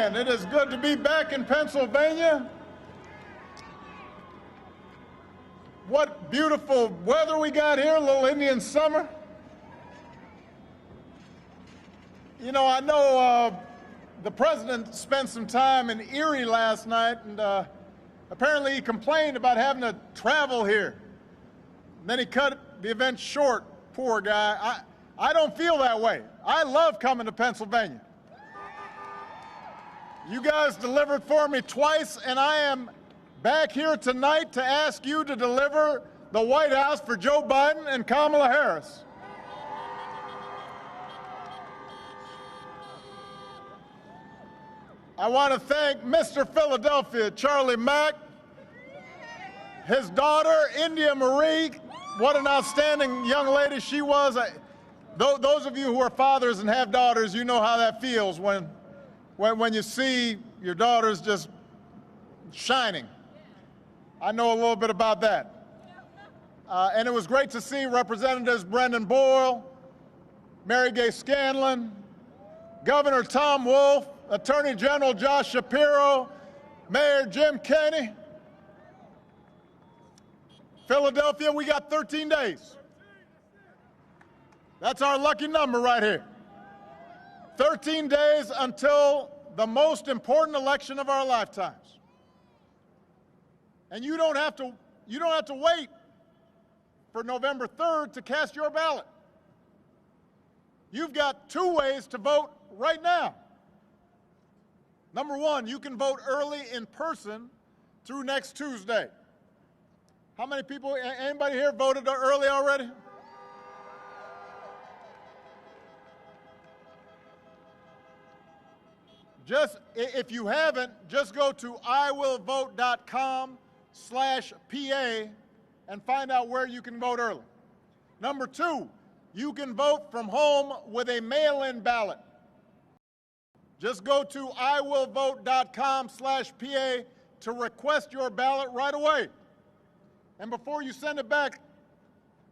Man, it is good to be back in Pennsylvania. What beautiful weather we got here, a little Indian summer. You know, I know the president spent some time in Erie last night, and apparently he complained about having to travel here. And then he cut the event short, poor guy. I don't feel that way. I love coming to Pennsylvania. You guys delivered for me twice, and I am back here tonight to ask you to deliver the White House for Joe Biden and Kamala Harris. I want to thank Mr. Philadelphia, Charlie Mack, his daughter, India Marie. What an outstanding young lady she was. Those of you who are fathers and have daughters, you know how that feels when you see your daughters just shining. I know a little bit about that. And it was great to see Representatives Brendan Boyle, Mary Gay Scanlon, Governor Tom Wolf, Attorney General Josh Shapiro, Mayor Jim Kenney. Philadelphia, we got 13 days. That's our lucky number right here. 13 days until the most important election of our lifetimes. And you don't have to wait for November 3rd to cast your ballot. You've got two ways to vote right now. Number one, you can vote early in person through next Tuesday. How many people, anybody here voted early already? If you haven't, just go to iwillvote.com/PA and find out where you can vote early. Number two, you can vote from home with a mail-in ballot. Just go to iwillvote.com/PA to request your ballot right away. And before you send it back,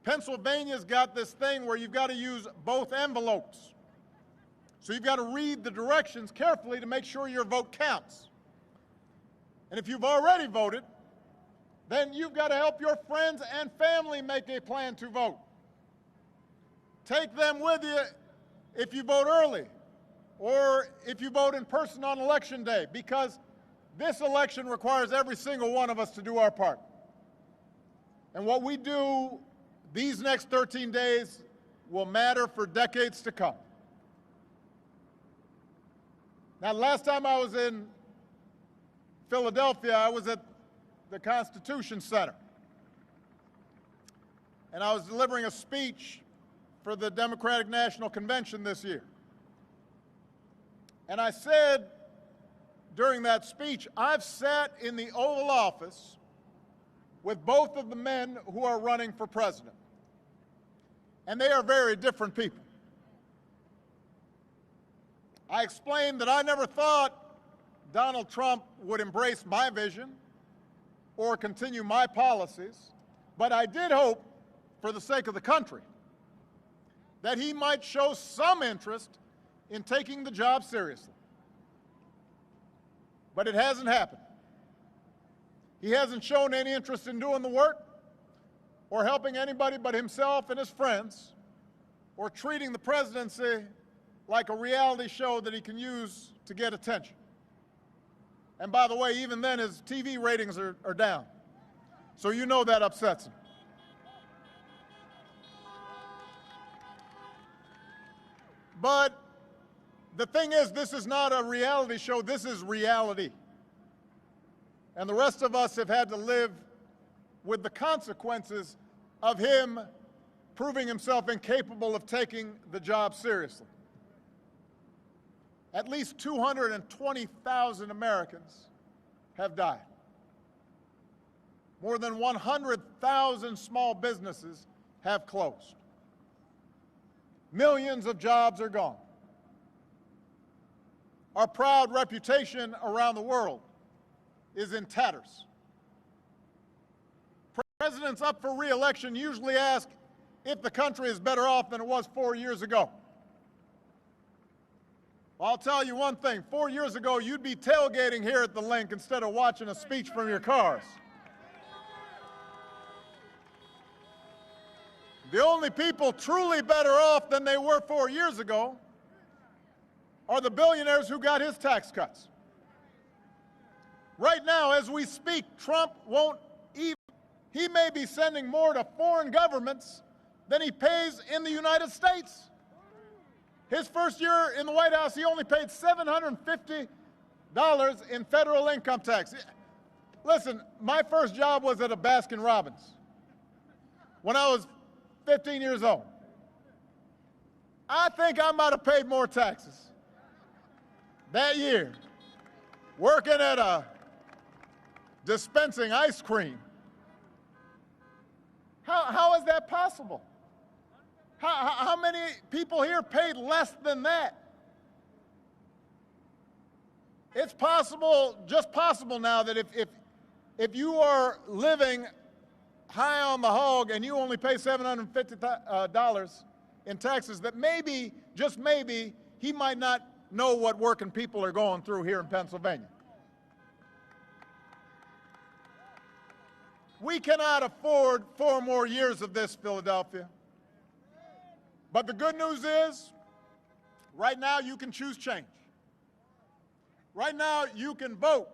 Pennsylvania's got this thing where you've got to use both envelopes. So you've got to read the directions carefully to make sure your vote counts. And if you've already voted, then you've got to help your friends and family make a plan to vote. Take them with you if you vote early or if you vote in person on Election Day, because this election requires every single one of us to do our part. And what we do these next 13 days will matter for decades to come. Now, last time I was in Philadelphia, I was at the Constitution Center. And I was delivering a speech for the Democratic National Convention this year. And I said during that speech, I've sat in the Oval Office with both of the men who are running for president. And they are very different people. I explained that I never thought Donald Trump would embrace my vision or continue my policies, but I did hope, for the sake of the country, that he might show some interest in taking the job seriously. But it hasn't happened. He hasn't shown any interest in doing the work or helping anybody but himself and his friends or treating the presidency like a reality show that he can use to get attention. And by the way, even then his TV ratings are down. So you know that upsets him. But the thing is, this is not a reality show, this is reality. And the rest of us have had to live with the consequences of him proving himself incapable of taking the job seriously. At least 220,000 Americans have died. More than 100,000 small businesses have closed. Millions of jobs are gone. Our proud reputation around the world is in tatters. Presidents up for re-election usually ask if the country is better off than it was 4 years ago. I'll tell you one thing. 4 years ago, you'd be tailgating here at the Link instead of watching a speech from your cars. The only people truly better off than they were 4 years ago are the billionaires who got his tax cuts. Right now, as we speak, Trump won't even, he may be sending more to foreign governments than he pays in the United States. His first year in the White House, he only paid $750 in federal income tax. Listen, my first job was at a Baskin-Robbins when I was 15 years old. I think I might have paid more taxes that year working at a dispensing ice cream. How is that possible? How many people here paid less than that? It's possible, just possible now, that if you are living high on the hog and you only pay $750 in taxes, that maybe, just maybe, he might not know what working people are going through here in Pennsylvania. We cannot afford 4 more years of this, Philadelphia. But the good news is, right now you can choose change. Right now you can vote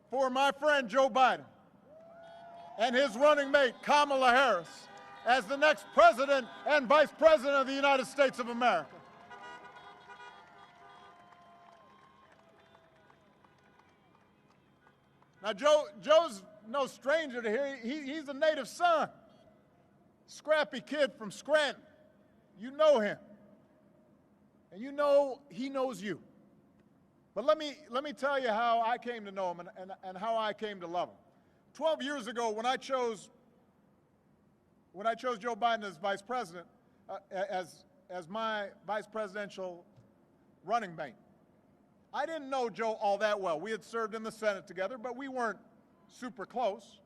for my friend Joe Biden and his running mate Kamala Harris as the next president and vice president of the United States of America. Now Joe's no stranger to here. He's a native son, scrappy kid from Scranton. You know him, and you know he knows you. But let me tell you how I came to know him and how I came to love him. 12 years ago, when I chose Joe Biden as vice president, as my vice presidential running mate, I didn't know Joe all that well. We had served in the Senate together, but we weren't super close.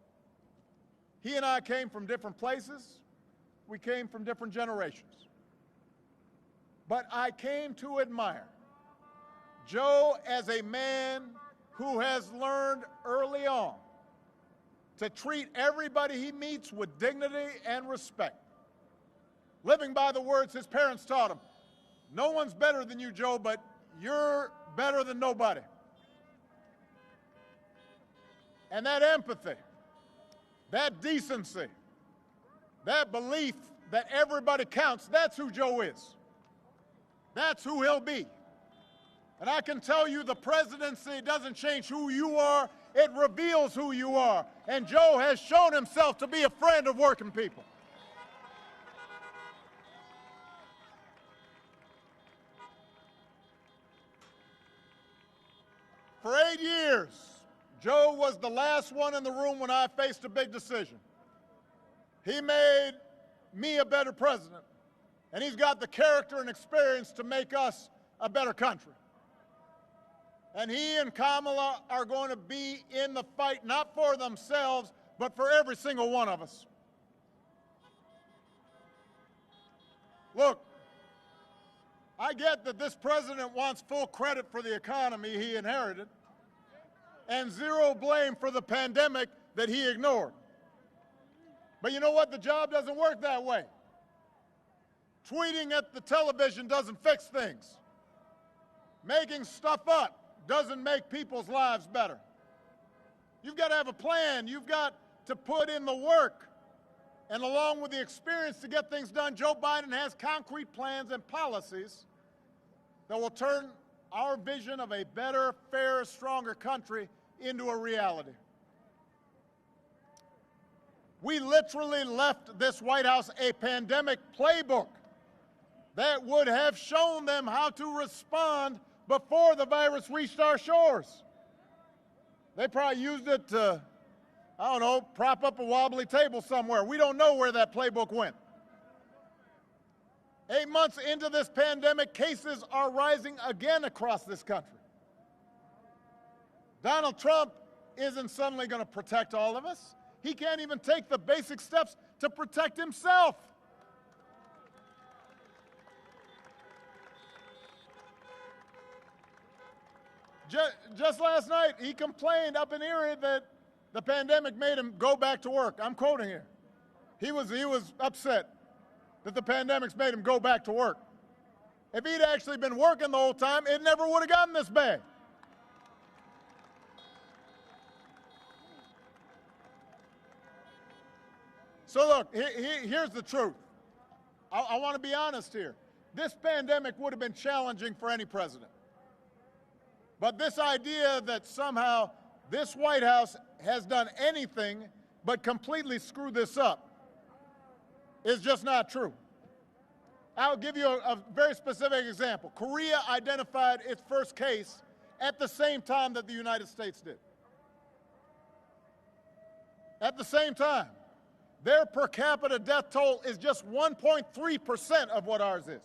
He and I came from different places. We came from different generations. But I came to admire Joe as a man who has learned early on to treat everybody he meets with dignity and respect, living by the words his parents taught him. No one's better than you, Joe, but you're better than nobody. And that empathy, that decency, that belief that everybody counts, that's who Joe is. That's who he'll be. And I can tell you the presidency doesn't change who you are, it reveals who you are. And Joe has shown himself to be a friend of working people. For 8 years, Joe was the last one in the room when I faced a big decision. He made me a better president, and he's got the character and experience to make us a better country. And he and Kamala are going to be in the fight, not for themselves, but for every single one of us. Look, I get that this president wants full credit for the economy he inherited and zero blame for the pandemic that he ignored. But you know what? The job doesn't work that way. Tweeting at the television doesn't fix things. Making stuff up doesn't make people's lives better. You've got to have a plan. You've got to put in the work. And along with the experience to get things done, Joe Biden has concrete plans and policies that will turn our vision of a better, fairer, stronger country into a reality. We literally left this White House a pandemic playbook that would have shown them how to respond before the virus reached our shores. They probably used it to, I don't know, prop up a wobbly table somewhere. We don't know where that playbook went. 8 months into this pandemic, cases are rising again across this country. Donald Trump isn't suddenly going to protect all of us. He can't even take the basic steps to protect himself. Just last night, he complained up in Erie that the pandemic made him go back to work. I'm quoting here. He was upset that the pandemic's made him go back to work. If he'd actually been working the whole time, it never would have gotten this bad. So look, here's the truth. I want to be honest here. This pandemic would have been challenging for any president. But this idea that somehow this White House has done anything but completely screw this up is just not true. I'll give you a very specific example. Korea identified its first case at the same time that the United States did. At the same time. Their per capita death toll is just 1.3% of what ours is.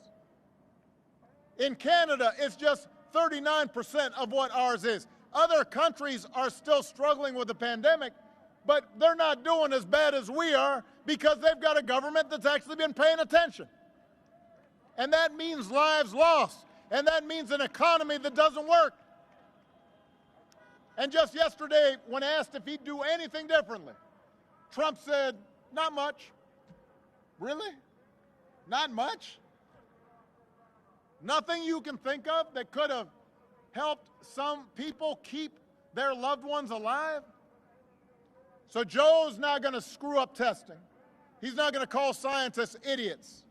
In Canada, it's just 39% of what ours is. Other countries are still struggling with the pandemic, but they're not doing as bad as we are because they've got a government that's actually been paying attention. And that means lives lost, and that means an economy that doesn't work. And just yesterday, when asked if he'd do anything differently, Trump said, "Not much." Really? Not much? Nothing you can think of that could have helped some people keep their loved ones alive? So Joe's not going to screw up testing. He's not going to call scientists idiots.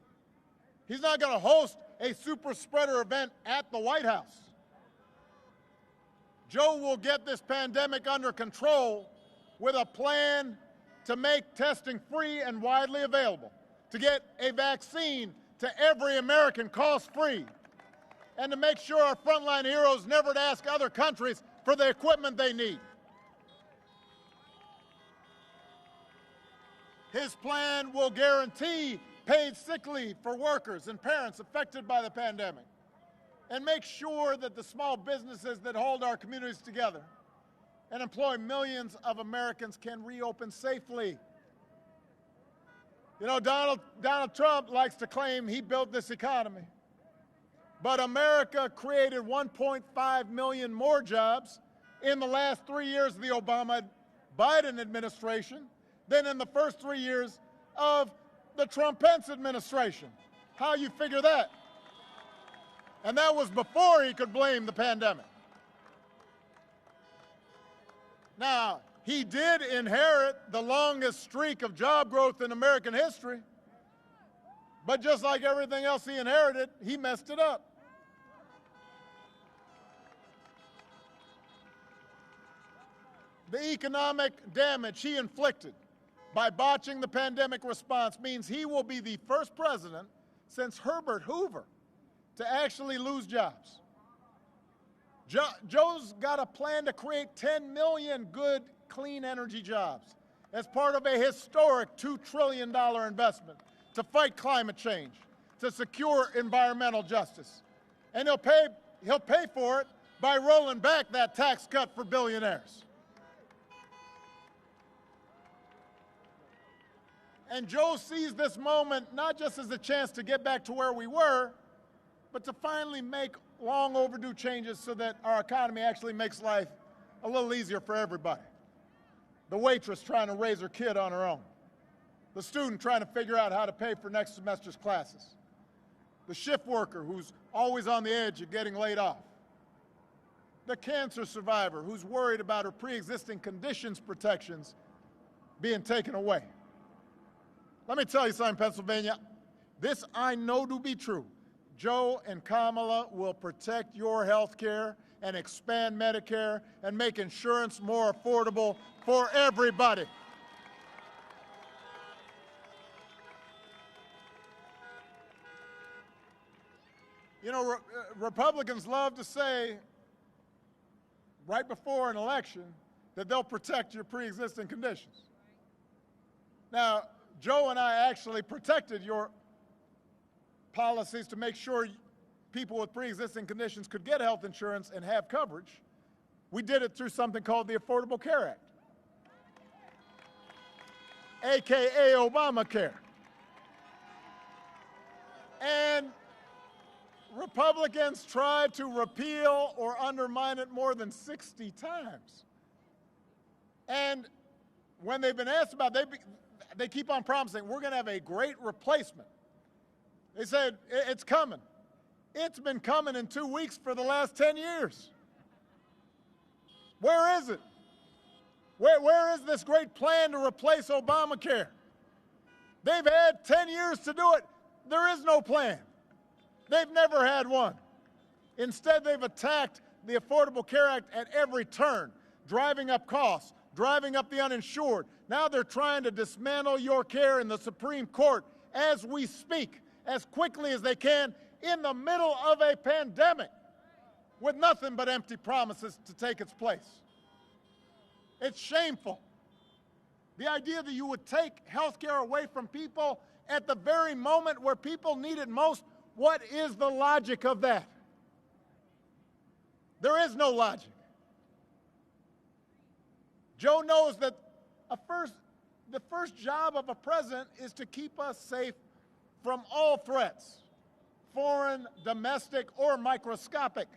He's not going to host a super spreader event at the White House. Joe will get this pandemic under control with a plan to make testing free and widely available, to get a vaccine to every American cost-free, and to make sure our frontline heroes never to ask other countries for the equipment they need. His plan will guarantee paid sick leave for workers and parents affected by the pandemic, and make sure that the small businesses that hold our communities together and employ millions of Americans can reopen safely. You know, Donald Trump likes to claim he built this economy, but America created 1.5 million more jobs in the last 3 years of the Obama-Biden administration than in the first 3 years of the Trump-Pence administration. How you figure that? And that was before he could blame the pandemic. Now, he did inherit the longest streak of job growth in American history, but just like everything else he inherited, he messed it up. The economic damage he inflicted by botching the pandemic response means he will be the first president since Herbert Hoover to actually lose jobs. Joe's got a plan to create 10 million good, clean energy jobs as part of a historic $2 trillion investment to fight climate change, to secure environmental justice. And he'll pay for it by rolling back that tax cut for billionaires. And Joe sees this moment not just as a chance to get back to where we were, but to finally make long overdue changes so that our economy actually makes life a little easier for everybody. The waitress trying to raise her kid on her own. The student trying to figure out how to pay for next semester's classes. The shift worker who's always on the edge of getting laid off. The cancer survivor who's worried about her pre-existing conditions protections being taken away. Let me tell you something, Pennsylvania. This I know to be true. Joe and Kamala will protect your health care and expand Medicare and make insurance more affordable for everybody. You know, Republicans love to say right before an election that they'll protect your pre-existing conditions. Now, Joe and I actually protected your policies to make sure people with pre-existing conditions could get health insurance and have coverage. We did it through something called the Affordable Care Act, AKA Obamacare. And Republicans tried to repeal or undermine it more than 60 times. And when they've been asked about it, they keep on promising, we're going to have a great replacement. They said, it's coming. It's been coming in 2 weeks for the last 10 years. Where is it? Where is this great plan to replace Obamacare? They've had 10 years to do it. There is no plan. They've never had one. Instead, they've attacked the Affordable Care Act at every turn, driving up costs, driving up the uninsured. Now they're trying to dismantle your care in the Supreme Court as we speak, as quickly as they can, in the middle of a pandemic, with nothing but empty promises to take its place. It's shameful. The idea that you would take health care away from people at the very moment where people need it most, what is the logic of that? There is no logic. Joe knows that the first job of a president is to keep us safe from all threats, foreign, domestic, or microscopic.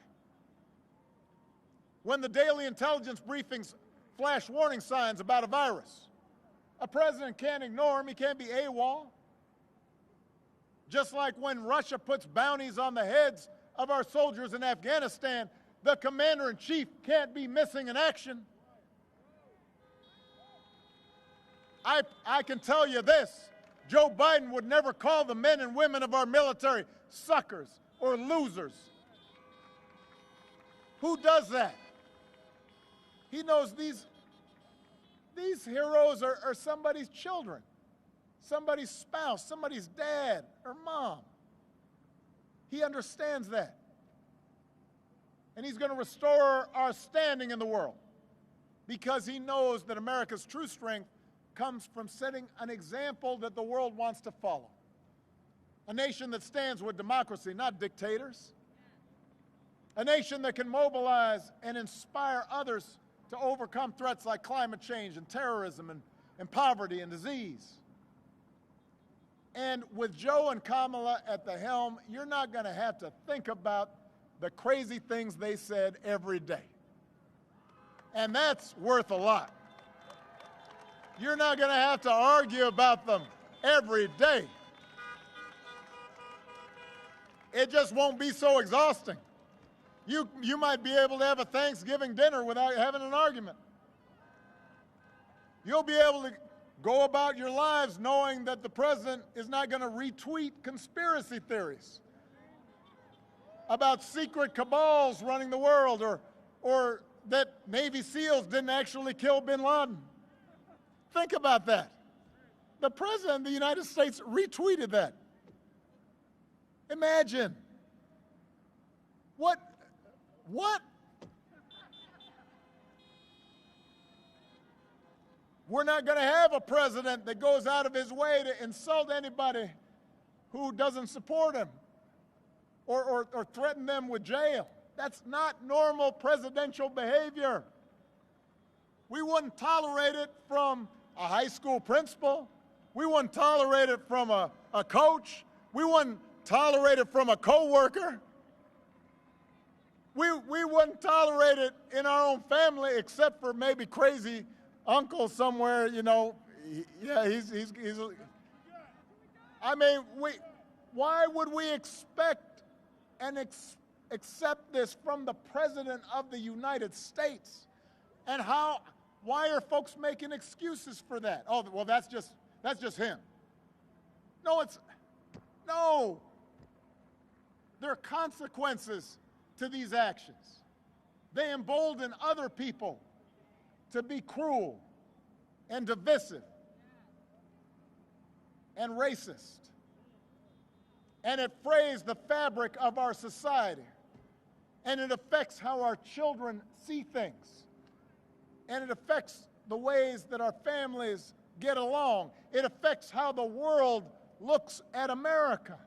When the daily intelligence briefings flash warning signs about a virus, a president can't ignore them. He can't be AWOL. Just like when Russia puts bounties on the heads of our soldiers in Afghanistan, the commander-in-chief can't be missing in action. I can tell you this, Joe Biden would never call the men and women of our military suckers or losers. Who does that? He knows these heroes are somebody's children, somebody's spouse, somebody's dad or mom. He understands that. And he's going to restore our standing in the world because he knows that America's true strength comes from setting an example that the world wants to follow. A nation that stands with democracy, not dictators. A nation that can mobilize and inspire others to overcome threats like climate change and terrorism and poverty and disease. And with Joe and Kamala at the helm, you're not going to have to think about the crazy things they said every day. And that's worth a lot. You're not going to have to argue about them every day. It just won't be so exhausting. You might be able to have a Thanksgiving dinner without having an argument. You'll be able to go about your lives knowing that the president is not going to retweet conspiracy theories about secret cabals running the world or that Navy SEALs didn't actually kill bin Laden. Think about that. The president of the United States retweeted that. Imagine. What? We're not going to have a president that goes out of his way to insult anybody who doesn't support him or threaten them with jail. That's not normal presidential behavior. We wouldn't tolerate it from a high school principal. We wouldn't tolerate it from a coach. We wouldn't tolerate it from a coworker. We wouldn't tolerate it in our own family, except for maybe crazy uncle somewhere, you know. Yeah, he's I mean, why would we expect and accept this from the President of the United States? And why are folks making excuses for that? Oh, well, that's just him. No. There are consequences to these actions. They embolden other people to be cruel and divisive and racist. And it frays the fabric of our society. And it affects how our children see things. And it affects the ways that our families get along. It affects how the world looks at America.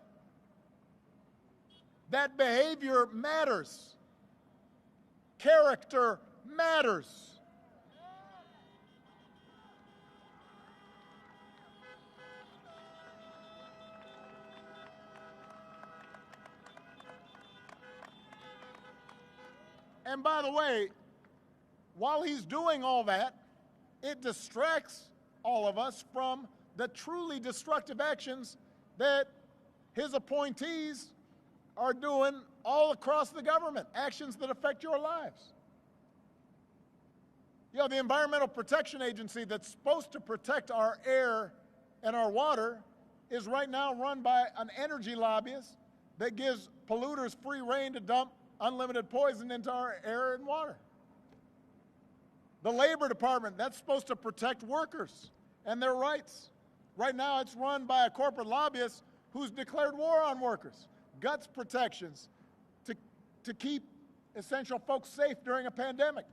That behavior matters. Character matters. And by the way, while he's doing all that, it distracts all of us from the truly destructive actions that his appointees are doing all across the government, actions that affect your lives. You know, the Environmental Protection Agency that's supposed to protect our air and our water is right now run by an energy lobbyist that gives polluters free rein to dump unlimited poison into our air and water. The Labor Department, that's supposed to protect workers and their rights. Right now, it's run by a corporate lobbyist who's declared war on workers. Guts protections to keep essential folks safe during a pandemic.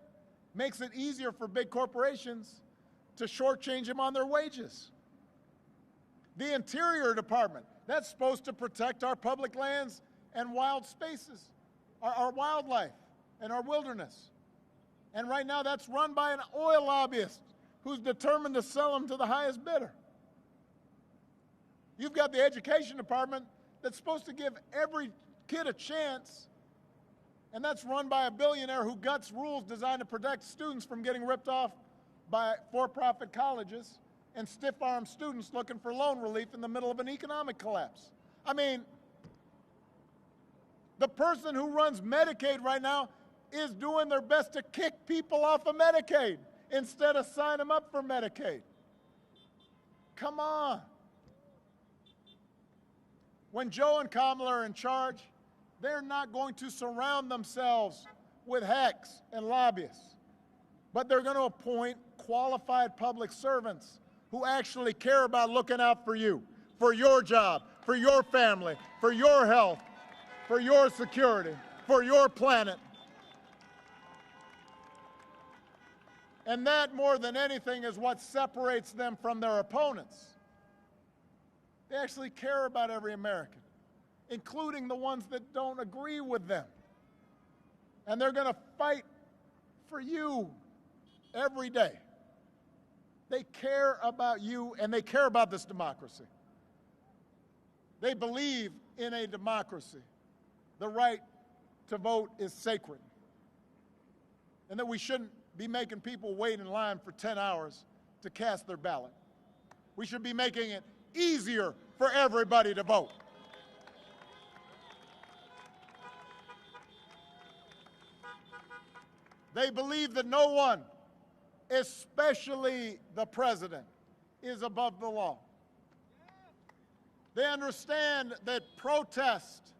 Makes it easier for big corporations to shortchange them on their wages. The Interior Department, that's supposed to protect our public lands and wild spaces, our wildlife and our wilderness. And right now that's run by an oil lobbyist who's determined to sell them to the highest bidder. You've got the Education Department that's supposed to give every kid a chance, and that's run by a billionaire who guts rules designed to protect students from getting ripped off by for-profit colleges and stiff-arm students looking for loan relief in the middle of an economic collapse. I mean, the person who runs Medicaid right now is doing their best to kick people off of Medicaid instead of sign them up for Medicaid. Come on. When Joe and Kamala are in charge, they're not going to surround themselves with hacks and lobbyists, but they're going to appoint qualified public servants who actually care about looking out for you, for your job, for your family, for your health, for your security, for your planet. And that, more than anything, is what separates them from their opponents. They actually care about every American, including the ones that don't agree with them. And they're going to fight for you every day. They care about you, and they care about this democracy. They believe in a democracy. The right to vote is sacred, and that we shouldn't be making people wait in line for 10 hours to cast their ballot. We should be making it easier for everybody to vote. They believe that no one, especially the president, is above the law. They understand that protest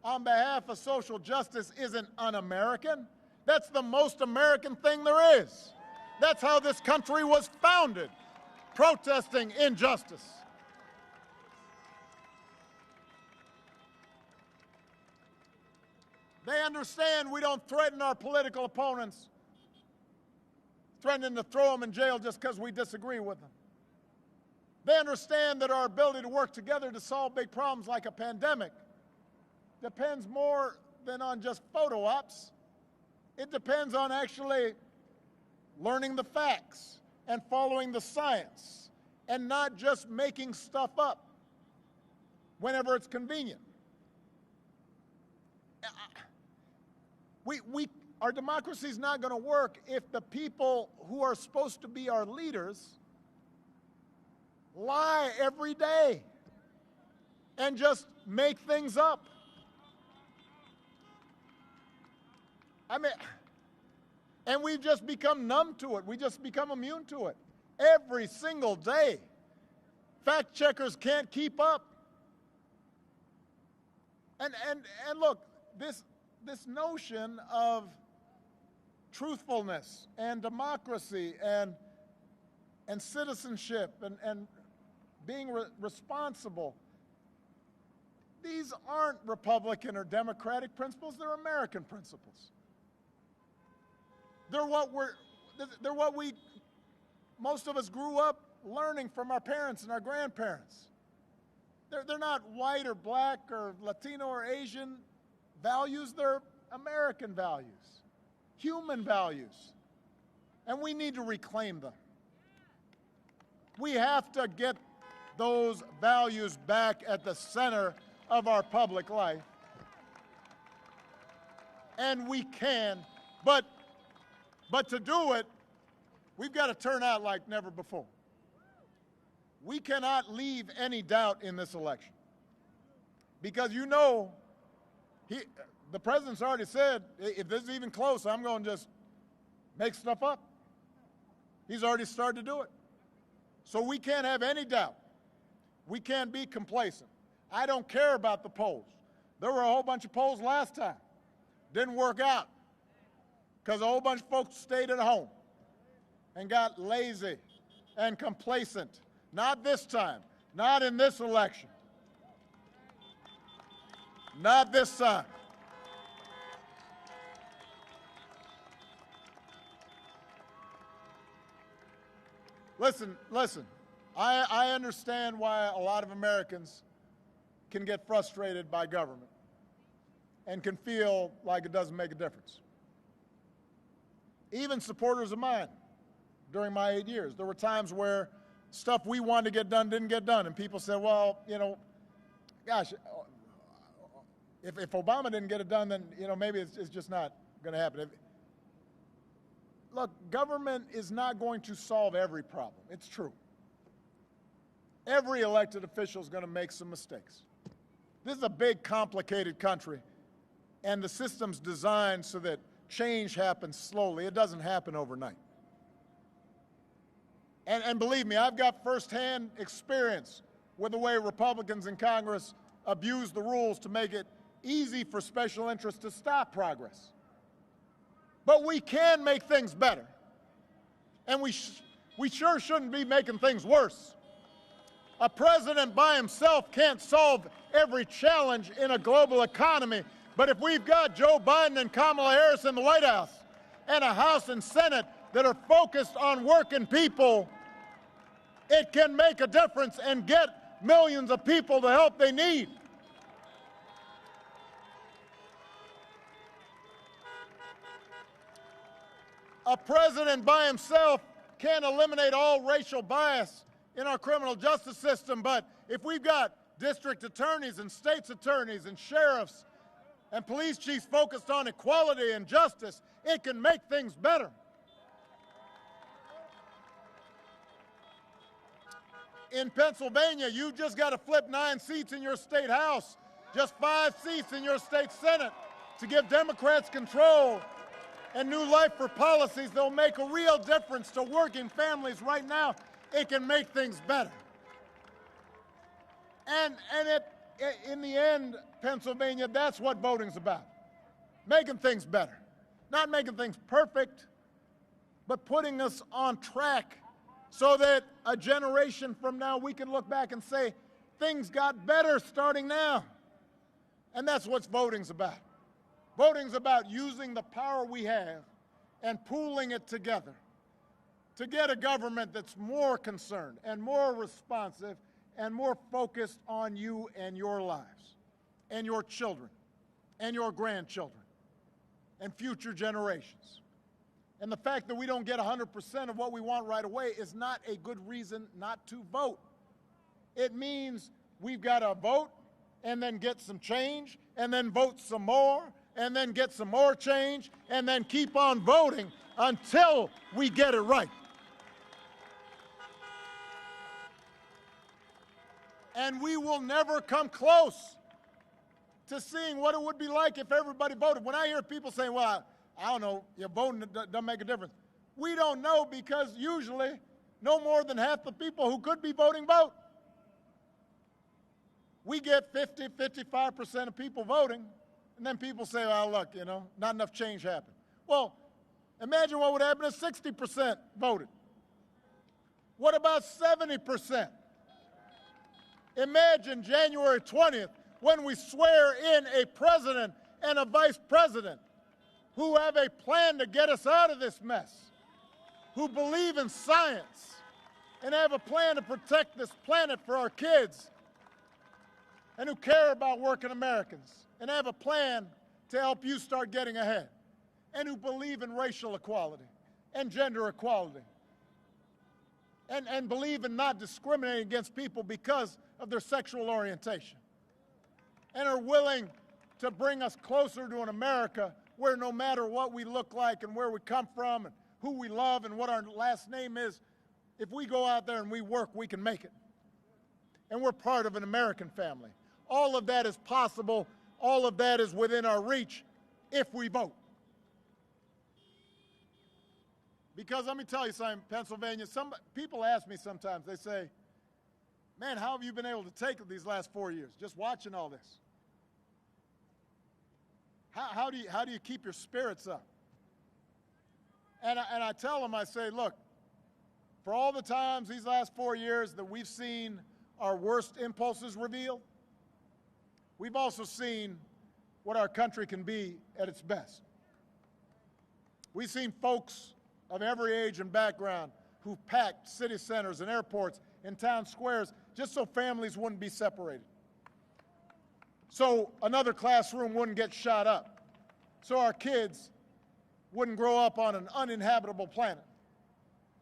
on behalf of social justice isn't un-American. That's the most American thing there is. That's how this country was founded, protesting injustice. They understand we don't threaten our political opponents, threatening to throw them in jail just because we disagree with them. They understand that our ability to work together to solve big problems like a pandemic depends more than on just photo ops. It depends on actually learning the facts and following the science and not just making stuff up whenever it's convenient. Our democracy is not going to work if the people who are supposed to be our leaders lie every day and just make things up. I mean, and we've just become numb to it. We just become immune to it. Every single day, fact checkers can't keep up. And look, this notion of truthfulness and democracy and citizenship and being responsible, these aren't Republican or Democratic principles, they're American principles. They're what most of us grew up learning from our parents and our grandparents. They're not white or black or Latino or Asian values, they're American values, human values, and we need to reclaim them. We have to get those values back at the center of our public life, and we can But to do it, we've got to turn out like never before. We cannot leave any doubt in this election. Because you know, the president's already said, if this is even close, I'm going to just make stuff up. He's already started to do it. So we can't have any doubt. We can't be complacent. I don't care about the polls. There were a whole bunch of polls last time. Didn't work out because a whole bunch of folks stayed at home and got lazy and complacent. Not this time. Not in this election. Not this time. Listen. I understand why a lot of Americans can get frustrated by government and can feel like it doesn't make a difference. Even supporters of mine, during my 8 years, there were times where stuff we wanted to get done didn't get done, and people said, well, you know, gosh, if Obama didn't get it done, then, you know, maybe it's just not going to happen. Look, government is not going to solve every problem. It's true. Every elected official is going to make some mistakes. This is a big, complicated country, and the system's designed so that change happens slowly. It doesn't happen overnight. And believe me, I've got firsthand experience with the way Republicans in Congress abuse the rules to make it easy for special interests to stop progress. But we can make things better. And we sure shouldn't be making things worse. A president by himself can't solve every challenge in a global economy. But if we've got Joe Biden and Kamala Harris in the White House and a House and Senate that are focused on working people, it can make a difference and get millions of people the help they need. A president by himself can't eliminate all racial bias in our criminal justice system, but if we've got district attorneys and state's attorneys and sheriffs and police chiefs focused on equality and justice, it can make things better. In Pennsylvania, you just got to flip 9 seats in your state house, just 5 seats in your state Senate to give Democrats control and new life for policies that will make a real difference to working families right now. It can make things better. And in the end, Pennsylvania, that's what voting's about. Making things better. Not making things perfect, but putting us on track so that a generation from now we can look back and say, things got better starting now. And that's what voting's about. Voting's about using the power we have and pooling it together to get a government that's more concerned and more responsive and more focused on you and your lives and your children and your grandchildren and future generations. And the fact that we don't get 100% of what we want right away is not a good reason not to vote. It means we've got to vote and then get some change and then vote some more and then get some more change and then keep on voting until we get it right. And we will never come close to seeing what it would be like if everybody voted. When I hear people saying, well, I don't know, voting doesn't make a difference. We don't know because usually no more than half the people who could be voting vote. We get 50, 55% of people voting, and then people say, well, look, not enough change happened. Well, imagine what would happen if 60% voted. What about 70%? Imagine January 20th when we swear in a president and a vice president who have a plan to get us out of this mess, who believe in science and have a plan to protect this planet for our kids, and who care about working Americans and have a plan to help you start getting ahead, and who believe in racial equality and gender equality and believe in not discriminating against people because of their sexual orientation, and are willing to bring us closer to an America where no matter what we look like and where we come from and who we love and what our last name is, if we go out there and we work, we can make it. And we're part of an American family. All of that is possible. All of that is within our reach if we vote. Because let me tell you something, Pennsylvania, people ask me sometimes, they say, man, how have you been able to take it these last 4 years, just watching all this? How do you keep your spirits up? And I tell them, I say, look, for all the times these last 4 years that we've seen our worst impulses revealed, we've also seen what our country can be at its best. We've seen folks of every age and background who've packed city centers and airports and town squares just so families wouldn't be separated, so another classroom wouldn't get shot up, so our kids wouldn't grow up on an uninhabitable planet.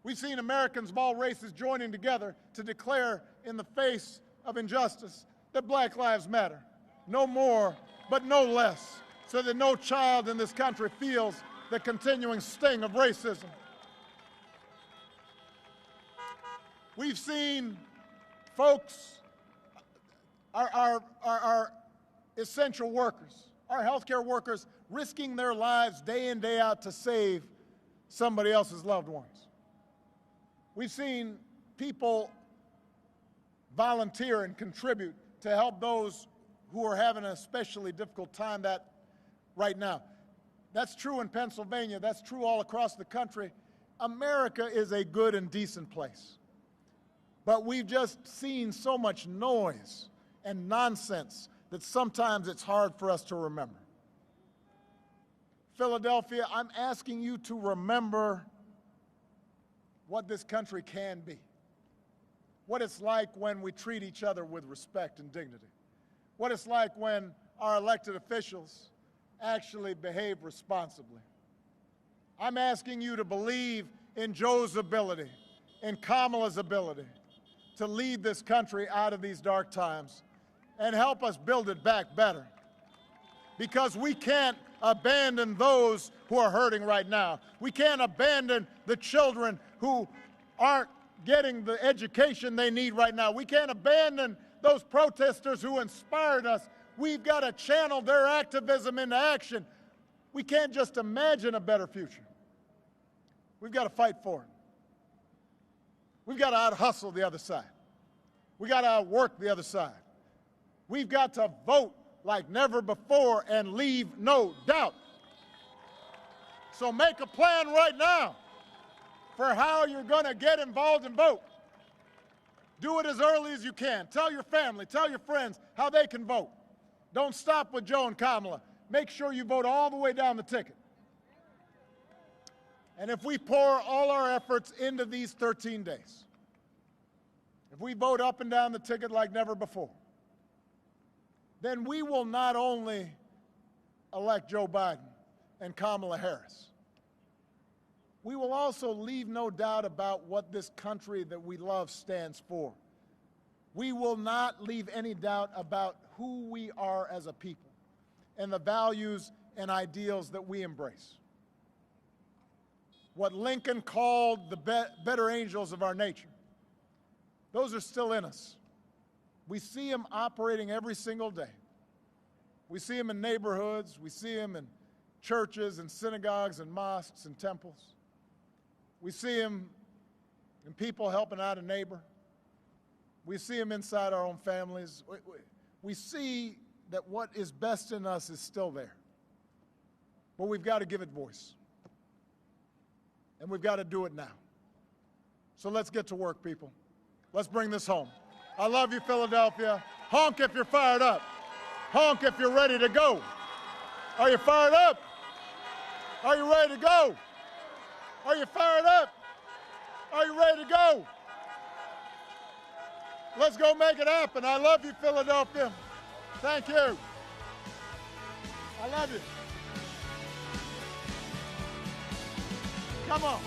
We've seen Americans of all races joining together to declare in the face of injustice that Black Lives Matter, no more but no less, so that no child in this country feels the continuing sting of racism. We've seen folks, our essential workers, our healthcare workers, risking their lives day in, day out to save somebody else's loved ones. We've seen people volunteer and contribute to help those who are having an especially difficult time right now. That's true in Pennsylvania. That's true all across the country. America is a good and decent place. But we've just seen so much noise and nonsense that sometimes it's hard for us to remember. Philadelphia, I'm asking you to remember what this country can be, what it's like when we treat each other with respect and dignity, what it's like when our elected officials actually behave responsibly. I'm asking you to believe in Joe's ability, in Kamala's ability to lead this country out of these dark times and help us build it back better. Because we can't abandon those who are hurting right now. We can't abandon the children who aren't getting the education they need right now. We can't abandon those protesters who inspired us. We've got to channel their activism into action. We can't just imagine a better future. We've got to fight for it. We've got to out-hustle the other side. We've got to outwork the other side. We've got to vote like never before and leave no doubt. So make a plan right now for how you're going to get involved and vote. Do it as early as you can. Tell your family, tell your friends how they can vote. Don't stop with Joe and Kamala. Make sure you vote all the way down the ticket. And if we pour all our efforts into these 13 days, if we vote up and down the ticket like never before, then we will not only elect Joe Biden and Kamala Harris, we will also leave no doubt about what this country that we love stands for. We will not leave any doubt about who we are as a people and the values and ideals that we embrace. What Lincoln called the better angels of our nature, those are still in us. We see them operating every single day. We see them in neighborhoods. We see them in churches and synagogues and mosques and temples. We see them in people helping out a neighbor. We see them inside our own families. We see that what is best in us is still there. But we've got to give it voice. And we've got to do it now. So let's get to work, people. Let's bring this home. I love you, Philadelphia. Honk if you're fired up. Honk if you're ready to go. Are you fired up? Are you ready to go? Are you fired up? Are you ready to go? Let's go make it happen. I love you, Philadelphia. Thank you. I love you. Come on.